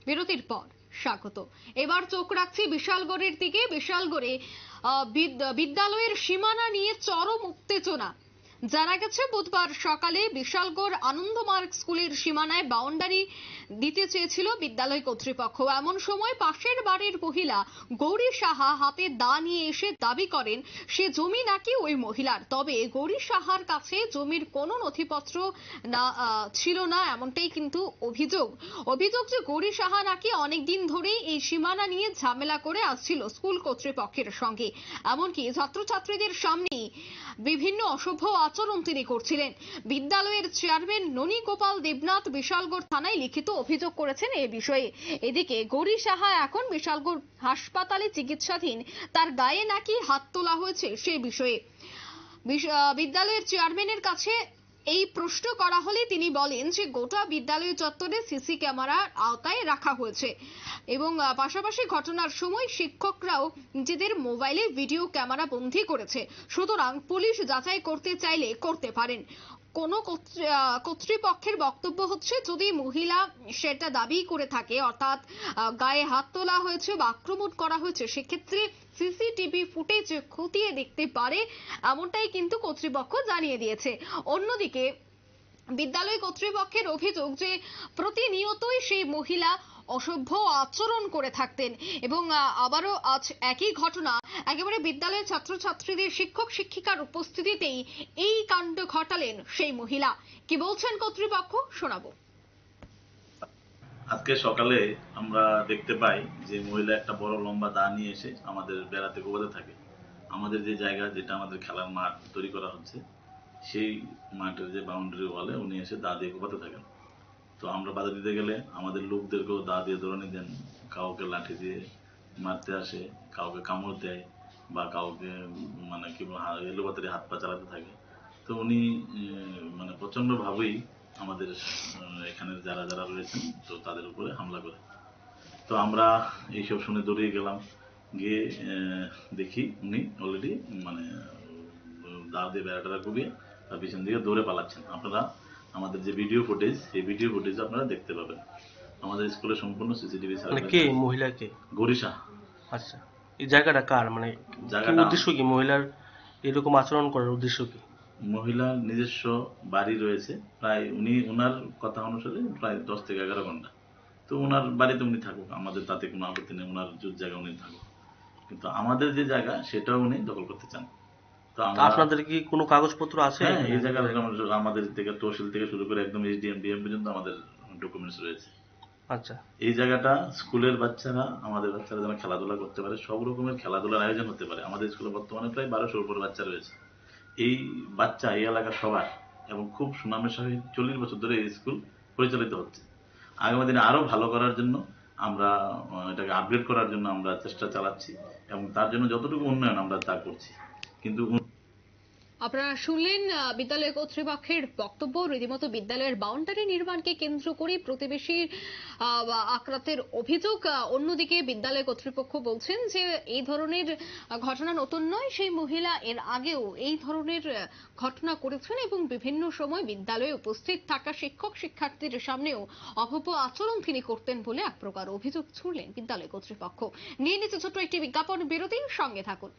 বিরতির পর স্বাগত। এবার চোখ রাখছি বিশালগড়ের দিকে। বিশালগড়ে বিদ্যালয়ের সীমানা নিয়ে চরম উত্তেজনা। জানা গেছে বুধবার সকালে বিশালগড় আনন্দমার্গ স্কুলের সীমানায় বাউন্ডারি দিতে চেয়েছিল বিদ্যালয় কর্তৃপক্ষ। এমন সময় পাশের বাড়ির মহিলা গৌরী সাহা হাতে দা নিয়ে এসে দাবি করেন সে জমি নাকি ওই মহিলার। তবে গৌরী সাহার কাছে জমির কোনো নথিপত্র ছিল না, এমনটাই কিন্তু অভিযোগ যে গৌরী সাহা নাকি অনেকদিন ধরেই এই সীমানা নিয়ে ঝামেলা করে আসছিল স্কুল কর্তৃপক্ষের সঙ্গে। এমনকি ছাত্রছাত্রীদের সামনে বিভিন্ন অসভ্য আচরণ তিনি করছিলেন। বিদ্যালয়ের চেয়ারম্যান ননী গোপাল দেবনাথ বিশালগড় থানায় লিখিত অভিযোগ করেছেন এ বিষয়ে। এদিকে গৌরী সাহা এখন বিশালগড় হাসপাতালে চিকিৎসাধীন। তার গায়ে নাকি হাত তোলা হয়েছে সে বিষয়ে বিদ্যালয়ের চেয়ারম্যানের কাছে এই প্রশ্ন করা হলে তিনি বলেন যে গোটা বিদ্যালয় চত্বরে সিসি ক্যামেরার আওতায় রাখা হয়েছে এবং পাশাপাশি ঘটনার সময় শিক্ষকরাও নিজেদের মোবাইলে ভিডিও ক্যামেরা বন্দী করেছে। সুতরাং পুলিশ যাচাই করতে চাইলে করতে পারেন। কোন কর্তৃপক্ষের বক্তব্য হচ্ছে যদি মহিলা সেটা দাবি করে থাকে, অর্থাৎ গায়ে হাত তোলা হয়েছে বা আক্রমণ করা হয়েছে, সেক্ষেত্রে সিসিটিভি ফুটেজ খতিয়ে দেখতে পারে, এমনটাই কিন্তু কর্তৃপক্ষ জানিয়ে দিয়েছে। অন্যদিকে বিদ্যালয় কর্তৃপক্ষের অভিযোগ যে প্রতিনিয়তই সেই মহিলা অসভ্য আচরণ করে থাকতেন এবং আবারও আজ একই ঘটনা, একেবারে বিদ্যালয়ের ছাত্রছাত্রীদের শিক্ষক শিক্ষিকার উপস্থিতিতেই এই কাণ্ড ঘটালেন সেই মহিলা। কি বলছেন কর্তৃপক্ষ শোনাবো। আজকে সকালে আমরা দেখতে পাই যে মহিলা একটা বড় লম্বা দা নিয়ে এসে আমাদের বেড়াতে কোপাতে থাকে। আমাদের যে জায়গা, যেটা আমাদের খেলার মাঠ তৈরি করা হচ্ছে, সেই মাঠের যে বাউন্ডারি ওয়ালে উনি এসে দা দিয়ে কোপাতে থাকেন। তো আমরা বাধা দিতে গেলে আমাদের লোকদেরকেও দা দিয়ে দৌড়ানি দেন, কাউকে লাঠি দিয়ে মারতে আসে, কাউকে কামড় দেয় বা কাউকে মানে কি এলোপাতাড়ি হাত পা চালাতে থাকে। তো উনি মানে প্রচন্ড ভাবেই আমাদের এখানে যারা যারা রয়েছেন তো তাদের উপরে হামলা করে। তো আমরা এইসব শুনে দৌড়িয়ে গেলাম, গিয়ে দেখি উনি অলরেডি মানে দা দিয়ে বেড়াটা কুবিয়ে তার পিছন দিকে দৌড়ে পালাচ্ছেন। আপনারা আমাদের যে ভিডিও ফুটেজ, সেই ভিডিও ফুটেজ আপনারা দেখতে পাবেন। আমাদের স্কুলে সম্পূর্ণ সিসিটিভি ছাড়া। কে মহিলা কে? গরিষা। আচ্ছা, এই জায়গাটা কার, মানে জায়গাটা উদ্দেশ্য কি মহিলার এরকম আচরণ করার উদ্দেশ্য কি? মহিলার নিজস্ব বাড়ি রয়েছে প্রায়, উনি ওনার কথা অনুসারে প্রায় 10 থেকে 11 ঘন্টা। তো ওনার বাড়িতে উনি থাকুক, আমাদের তাতে কোনো আপত্তি নেই, ওনার জায়গা উনি থাকুক, কিন্তু আমাদের যে জায়গা সেটাও উনি দখল করতে চান। তো আপনাদের কি কোনো কাগজপত্র আছে? হ্যাঁ, এই জায়গা আমাদের থেকে তহসিল থেকে শুরু করে একদম এসডিএম ডিএম পর্যন্ত আমাদের ডকুমেন্টস রয়েছে। আচ্ছা, এই জায়গাটা স্কুলের বাচ্চারা, আমাদের বাচ্চারা যেন খেলাধুলা করতে পারে, সব রকমের খেলাধুলার আয়োজন হতে পারে। আমাদের স্কুলে বর্তমানে প্রায় 1200-র উপর বাচ্চা রয়েছে। এই বাচ্চা এই এলাকার সবার এবং খুব সুনামের সহিত 40 বছর ধরে এই স্কুল পরিচালিত হচ্ছে। আগামী দিনে আরো ভালো করার জন্য আমরা এটাকে আপগ্রেড করার জন্য আমরা চেষ্টা চালাচ্ছি এবং তার জন্য যতটুকু উন্নয়ন আমরা তা করছি। কিন্তু আপনারা শুনলেন বিদ্যালয় কর্তৃপক্ষের বক্তব্য। রীতিমতো বিদ্যালয়ের বাউন্ডারি নির্মাণকে কেন্দ্র করে প্রতিবেশীর আক্রান্তের অভিযোগ। অন্যদিকে বিদ্যালয় কর্তৃপক্ষ বলছেন যে এই ধরনের ঘটনা নতুন নয়, সেই মহিলা এর আগেও এই ধরনের ঘটনা করেছেন এবং বিভিন্ন সময় বিদ্যালয়ে উপস্থিত থাকা শিক্ষক শিক্ষার্থীদের সামনেও অভব্য আচরণ তিনি করতেন বলে এক প্রকার অভিযোগ ছুড়লেন বিদ্যালয় কর্তৃপক্ষ। নিয়ে নিচ্ছে ছোট্ট একটি বিজ্ঞাপন বিরতি, সঙ্গে থাকুন।